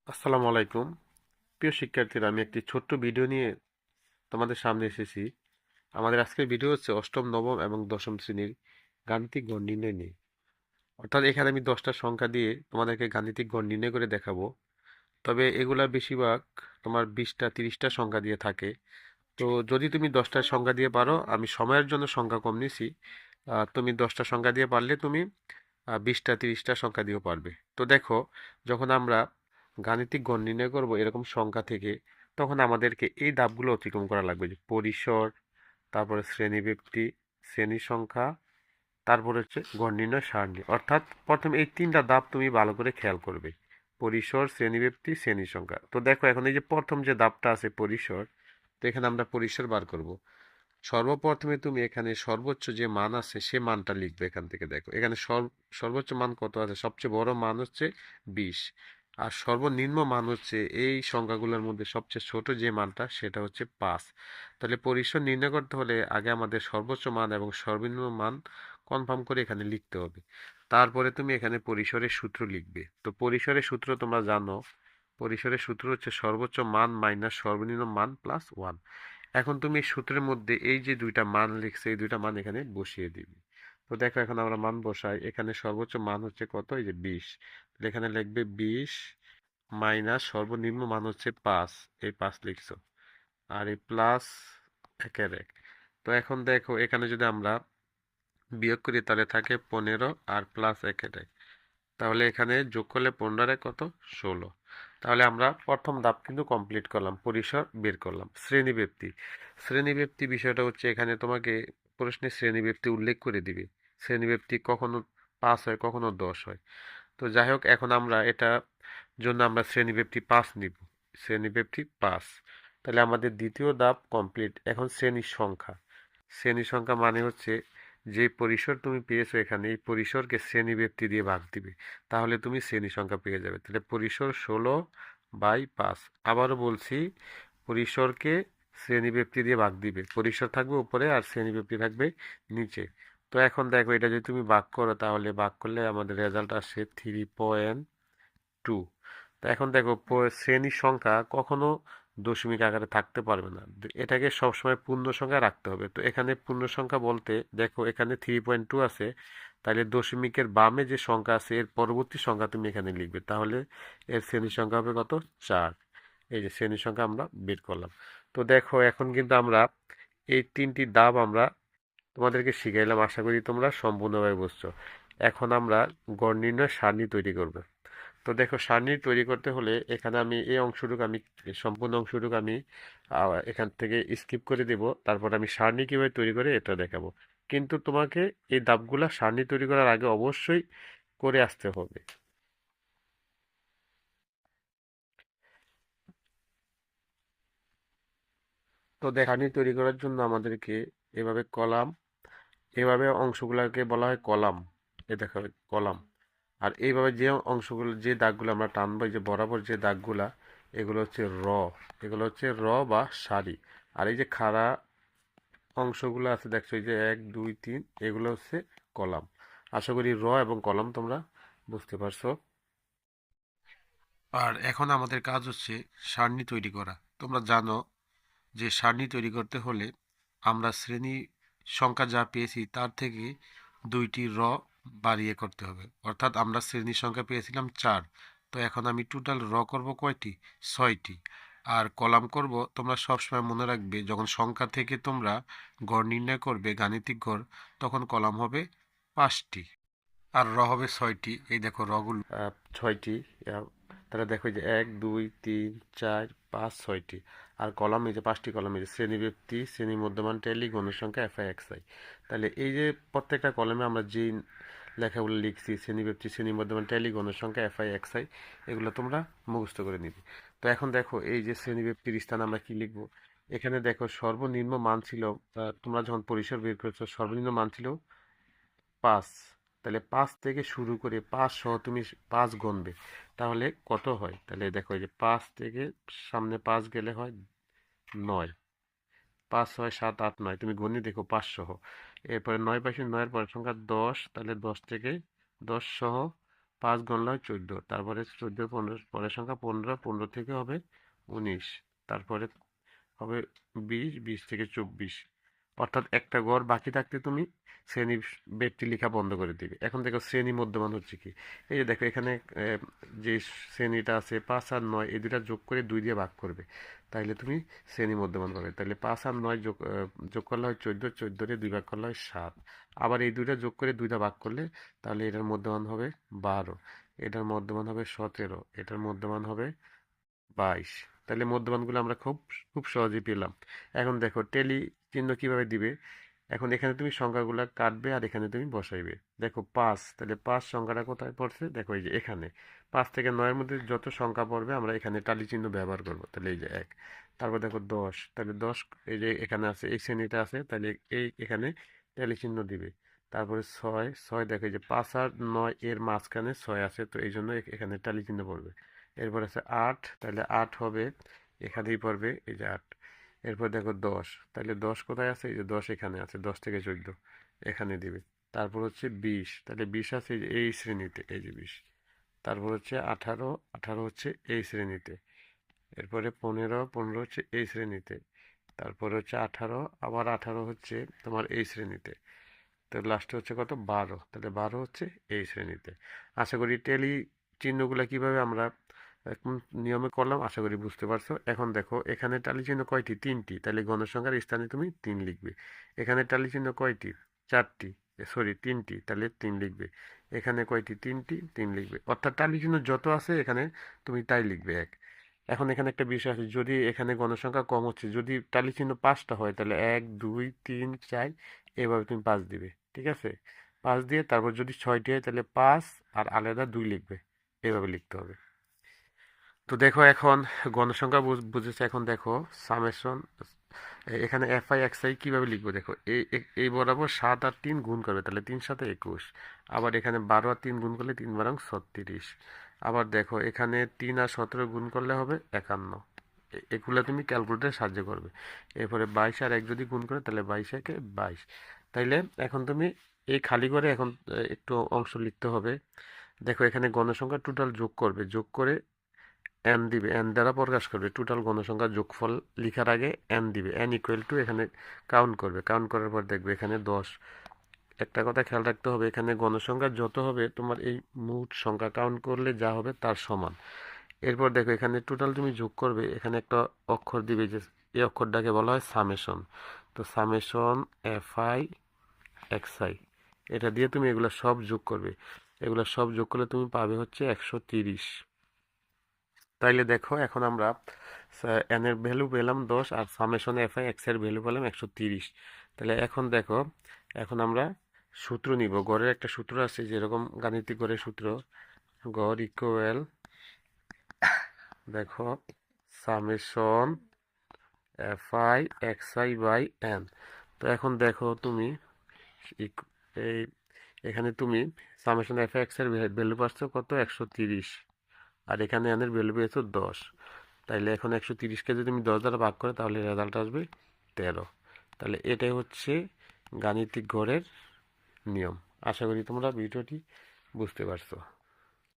আসসালামু আলাইকুম। প্রিয় শিক্ষার্থীরা, আমি একটি ছোট্ট ভিডিও নিয়ে তোমাদের সামনে এসেছি। আমাদের আজকের ভিডিও হচ্ছে অষ্টম, নবম এবং দশম শ্রেণীর গাণিতিক গড় নির্ণয় নিয়ে। অর্থাৎ এখানে আমি 10টা সংখ্যা দিয়ে তোমাদেরকে গাণিতিক গড় নির্ণয় করে দেখাবো। তবে এগুলা বেশিরভাগ তোমার 20টা 30টা সংখ্যা দিয়ে থাকে। তো যদি তুমি 10টা সংখ্যা দিয়ে পারো, আমি সময়ের জন্য সংখ্যা কম নিছি। তুমি 10টা সংখ্যা দিয়ে পারলে তুমি 20টা 30টা সংখ্যা দিয়েও পারবে। তো দেখো, যখন আমরা গাণিতিক গড় নির্ণয় করব এরকম সংখ্যা থেকে, তখন আমাদেরকে এই ধাপগুলো অতিক্রম করা লাগবে, যে পরিসর, তারপরে শ্রেণীব্যক্তি, শ্রেণী সংখ্যা, তারপরে হচ্ছে গড় নির্ণয় সারণী। অর্থাৎ প্রথম এই তিনটা ধাপ তুমি ভালো করে খেয়াল করবে: পরিসর, শ্রেণীব্যক্তি, শ্রেণী সংখ্যা। তো দেখো, এখন এই যে প্রথম যে ধাপটা আছে পরিসর, তো এখানে আমরা পরিসর বার করব। সর্বপ্রথমে তুমি এখানে সর্বোচ্চ যে মান আছে সে মানটা লিখবে। এখান থেকে দেখো, এখানে সর্বোচ্চ মান কত আছে, সবচেয়ে বড় মান হচ্ছে 20। আর সর্বনিম্ন মান হচ্ছে এই সংখ্যাগুলোর মধ্যে সবচেয়ে ছোট যে মানটা, সেটা হচ্ছে 5। তাহলে পরিসর নির্ণয় করতে হলে আগে আমাদের সর্বোচ্চ মান এবং সর্বনিম্ন মান কনফার্ম করে এখানে লিখতে হবে। তারপরে তুমি এখানে পরিসরের সূত্র লিখবে। তো পরিসরের সূত্র তোমরা জানো, পরিসরের সূত্র হচ্ছে সর্বোচ্চ মান মাইনাস সর্বনিম্ন মান প্লাস 1। এখন তুমি এই সূত্রের মধ্যে এই যে দুইটা মান লিখছে, এই দুইটা মান এখানে বসিয়ে দিবে। তো দেখো, এখন আমরা মান বসাই। এখানে সর্বোচ্চ মান হচ্ছে কত, এই যে 20। তাহলে এখানে লিখবে 20 মাইনাস সর্বনিম্ন মান হচ্ছে 5, এই 5 লিখছো, আর এই প্লাস একের এক। তো এখন দেখো, এখানে যদি আমরা বিয়োগ করি তাহলে থাকে 15 আর প্লাস একের এক। তাহলে এখানে যোগ করলে 15 কত, 16। তাহলে আমরা প্রথম ধাপ কিন্তু কমপ্লিট করলাম, পরিসর বের করলাম। শ্রেণীব্যক্তি, শ্রেণীব্যক্তি বিষয়টা হচ্ছে এখানে তোমাকে প্রশ্নে শ্রেণীব্যক্তি উল্লেখ করে দিবে। শ্রেণীব্যক্তি কখনো 5 হয়, কখনো 10 হয়। তো যাই হোক, এখন আমরা এটা জন্য আমরা শ্রেণীব্যক্তি 5 নিব। শ্রেণীব্যক্তি 5। তাহলে আমাদের দ্বিতীয় ধাপ কমপ্লিট। এখন শ্রেণীর সংখ্যা। শ্রেণীর সংখ্যা মানে হচ্ছে যে পরিসর তুমি পেয়েছো, এখানে এই পরিসরকে শ্রেণীব্যক্তি দিয়ে ভাগ দিবে, তাহলে তুমি শ্রেণী সংখ্যা পেয়ে যাবে। তাহলে পরিসর 16/5। আবারও বলছি, পরিসরকে শ্রেণীব্যক্তি দিয়ে ভাগ দিবে। পরিসর থাকবে উপরে আর শ্রেণীব্যক্তি থাকবে নিচে। তো এখন দেখো, এটা যদি তুমি ভাগ করো, তাহলে ভাগ করলে আমাদের রেজাল্ট আসে 3.2। তো এখন দেখো, শ্রেণীর সংখ্যা কখনো দশমিক আকারে থাকতে পারবে না, এটাকে সবসময় পূর্ণ সংখ্যা রাখতে হবে। তো এখানে পূর্ণ সংখ্যা বলতে দেখো, এখানে 3.2 আছে, তাহলে দশমিকের বামে যে সংখ্যা আছে এর পরবর্তী সংখ্যা তুমি এখানে লিখবে, তাহলে এর শ্রেণী সংখ্যা হবে কত, 4। এই যে শ্রেণী সংখ্যা আমরা বের করলাম। তো দেখো, এখন কিন্তু আমরা এই তিনটি ধাপ আমরা তোমাদেরকে শিখাইলাম, আশা করি তোমরা সম্পূর্ণভাবে বুঝছো। এখন আমরা গড় নির্ণয় সারণী তৈরি করব। তো দেখো, সারণী তৈরি করতে হলে এখানে আমি এই অংশটুকু আমি সম্পূর্ণ অংশটুকু আমি এখান থেকে স্কিপ করে দেব। তারপর আমি সারণী কীভাবে তৈরি করে এটা দেখাবো। কিন্তু তোমাকে এই ধাপগুলা সারণী তৈরি করার আগে অবশ্যই করে আসতে হবে। তো দেখ, সারণী তৈরি করার জন্য আমাদেরকে এভাবে কলাম, এভাবে অংশগুলোকে বলা হয় কলাম। এ দেখো, কলাম। আর এইভাবে যে অংশগুলো, যে দাগগুলো আমরা টানবো, এই যে বরাবর যে দাগগুলা, এগুলো হচ্ছে র, এগুলো হচ্ছে র বা সারি। আর এই যে খাড়া অংশগুলো আছে দেখছো, এই যে 1 2 3, এগুলো হচ্ছে কলাম। আশা করি র এবং কলাম তোমরা বুঝতে পারছো। আর এখন আমাদের কাজ হচ্ছে সারণী তৈরি করা। তোমরা জানো যে সারণী তৈরি করতে হলে আমরা শ্রেণী সংখ্যা যা পেয়েছি তার থেকে 2টি র বাড়িয়ে করতে হবে। অর্থাৎ আমরা শ্রেণীর সংখ্যা পেয়েছিলাম 4, তো এখন আমি টোটাল র করব কয়টি, 6টি। আর কলাম করব, তোমরা সবসময় মনে রাখবে যখন সংখ্যা থেকে তোমরা গড় নির্ণয় করবে, গাণিতিক গড়, তখন কলাম হবে 5টি আর র হবে 6টি। এই দেখো রগুলো 6টি। তাহলে দেখো, এই যে 1 2 3 4 5 6টি। আর কলাম, এই যে 5টি কলাম, এই যে শ্রেণীব্যক্তি, শ্রেণী মধ্যমান টেলি, গণসংখ্যা, এফআই এক্সআই। তাহলে এই যে প্রত্যেকটা কলামে আমরা যেই লেখাগুলো লিখছি, শ্রেণীব্যক্তি, শ্রেণী মধ্যমান টেলি, গণসংখ্যা, এফআই এক্সআই, এগুলো তোমরা মুখস্থ করে নিবে। তো এখন দেখো, এই যে শ্রেণীব্যক্তির স্থানে আমরা কি লিখবো। এখানে দেখো, সর্বনিম্ন মান ছিল, তোমরা যখন পরিসর বের করেছো, সর্বনিম্ন মান ছিল 5। তাহলে 5 থেকে শুরু করে 5 সহ তুমি 5 গুনবে, তাহলে কত হয়। তাহলে দেখো, এই যে 5 থেকে সামনে 5 গেলে হয় 9। 5 6 7 8 9, তুমি গণে দেখো 5 সহ। এরপরে 9 পাশে 9 এর পরের সংখ্যা 10, তাহলে 10 থেকে 10 সহ 5 গণলে হয় 14, তারপরে 14 15 পরের সংখ্যা 15, 15 থেকে হবে 19, তারপরে হবে 20, 20 থেকে 24, অর্থাৎ একটা ঘর বাকি থাকতে তুমি শ্রেণী ব্যক্তি লেখা বন্ধ করে দিবে। এখন দেখো শ্রেণী মধ্যমান হচ্ছে কি, এই যে দেখো এখানে যে শ্রেণীটা আছে 5 আর 9 এই দুটা যোগ করে 2 দিয়ে ভাগ করবে, তাইলে তুমি শ্রেণী মধ্যমান পাবে। তাহলে 5 আর 9 যোগ করলে হয় 14, 14 রে 2 ভাগ করলে হয় 7, আবার এই দুইটা যোগ করে 2টা ভাগ করলে তাহলে এটার মধ্যমান হবে 12, এটার মধ্যমান হবে 17, এটার মধ্যমান হবে 22। তাহলে মধ্যমানগুলো আমরা খুব খুব সহজেই পেলাম। এখন দেখো টেলি চিহ্ন কিভাবে দিবে। এখন এখানে তুমি সংখ্যাগুলো কাটবে আর এখানে তুমি বসাইবে। দেখো 5, তাহলে 5 সংখ্যাটা কোথায় পড়ছে, দেখো এই যে এখানে 5 থেকে 9 মধ্যে যত সংখ্যা পড়বে আমরা এখানে টালি চিহ্ন ব্যবহার করব। তাহলে এই যে 1, তারপর দেখো 10, তাহলে 10 এই যে এখানে আছে, এই শ্রেণীটা আছে, তাহলে এই এখানে টালি চিহ্ন দিবে। তারপরে 6, 6 দেখো এই যে 5 আর 9 এর মাঝখানে 6 আছে, তো এই জন্য এখানে টালি চিহ্ন পড়বে। এরপর আছে 8, তাহলে 8 হবে এখানেই পড়বে, এই যে 8। এরপর দেখো 10, তাহলে 10 কোথায় আছে, এই যে 10 এখানে আছে, 10 থেকে 14 এখানে দিবে। তারপর হচ্ছে 20, তাহলে 20 আছে এই যে এই শ্রেণীতে, এই যে 20। তারপর হচ্ছে 18, 18 হচ্ছে এই শ্রেণীতে। এরপরে 15, 15 হচ্ছে এই শ্রেণীতে। তারপরে হচ্ছে 18, আবার 18 হচ্ছে তোমার এই শ্রেণীতে। তো লাস্টে হচ্ছে কত, 12, তাহলে 12 হচ্ছে এই শ্রেণীতে। আশা করি টেলি চিহ্নগুলো কিভাবে আমরা এখন নিয়মে করলাম আশা করি বুঝতে পারছো। এখন দেখো এখানে টালি চিহ্ন কয়টি, 3টি, তাহলে গণসংখ্যার স্থানে তুমি 3 লিখবে। এখানে টালি চিহ্ন কয়টি, 4টি, সরি 3টি, তাহলে 3 লিখবে। এখানে কয়টি, 3টি, 3 লিখবে। অর্থাৎ টালি চিহ্ন যত আছে এখানে তুমি তাই লিখবে 1। এখন এখানে একটা বিষয় আছে, যদি এখানে গণসংখ্যা কম হচ্ছে, যদি টালি চিহ্ন 5টা হয় তাহলে 1 2 3 4 এভাবে তুমি 5 দিবে, ঠিক আছে। 5 দিয়ে তারপর যদি 6টি হয় তাহলে 5 আর আলাদা 2 লিখবে, এভাবে লিখতে হবে। তো দেখো এখন গণসংখ্যা বুঝেছে। এখন দেখো সামেশন, এখানে এফ আই এক্স আই কীভাবে লিখবো, দেখো এই বরাবর 7 আর 3 গুণ করবে, তাহলে 3 7 21। আবার এখানে 12 আর 3 গুণ করলে 3 12 36। আবার দেখো এখানে 3 আর 17 গুণ করলে হবে 51। এগুলো তুমি ক্যালকুলেটারের সাহায্যে করবে। এরপরে 22 আর 1 যদি গুণ করে তাহলে 22 একে 22। তাইলে এখন তুমি এই খালি করে এখন একটু অংশ লিখতে হবে। দেখো এখানে গণসংখ্যা টোটাল যোগ করবে, যোগ করে এন দিবে, এন দ্বারা প্রকাশ করবে। টোটাল গণসংখ্যার যোগফল লিখার আগে এন দিবে, এন ইকুয়াল টু এখানে কাউন্ট করবে, কাউন্ট করার পর দেখবে এখানে 10। একটা কথা খেয়াল রাখতে হবে, এখানে গণসংখ্যা যত হবে তোমার এই মোট সংখ্যা কাউন্ট করলে যা হবে তার সমান। এরপর দেখো এখানে টোটাল তুমি যোগ করবে, এখানে একটা অক্ষর দিবে, যে এই অক্ষরটাকে বলা হয় সামেশন। তো summation F I X I, এটা দিয়ে তুমি এগুলো সব যোগ করবে। এগুলো সব যোগ করলে তুমি পাবে হচ্ছে 130। তাইলে দেখো এখন আমরা এন এর ভ্যালু পেলাম 10 আর সামেশন এফ আই এক্স এর ভ্যালু পেলাম 130। তাহলে এখন দেখো, এখন আমরা সূত্র নিব। গড়ের একটা সূত্র আছে, যেরকম গাণিতিক গড়ের সূত্র, গড় ইকুয়াল দেখো summation F I X I by N. তো এখন দেখো তুমি এই এখানে তুমি সামেশন এফ আই এক্স এর ভ্যালু পাচ্ছ কত, 130, আর এখানে এন এর ভ্যালু পেয়েছো 10। তাইলে এখন 130কে যদি তুমি 10 দ্বারা ভাগ করে তাহলে রেজাল্ট আসবে 13। তাহলে এটাই হচ্ছে গাণিতিক গড়ের নিয়ম। আশা করি তোমরা ভিডিওটি বুঝতে পারছো।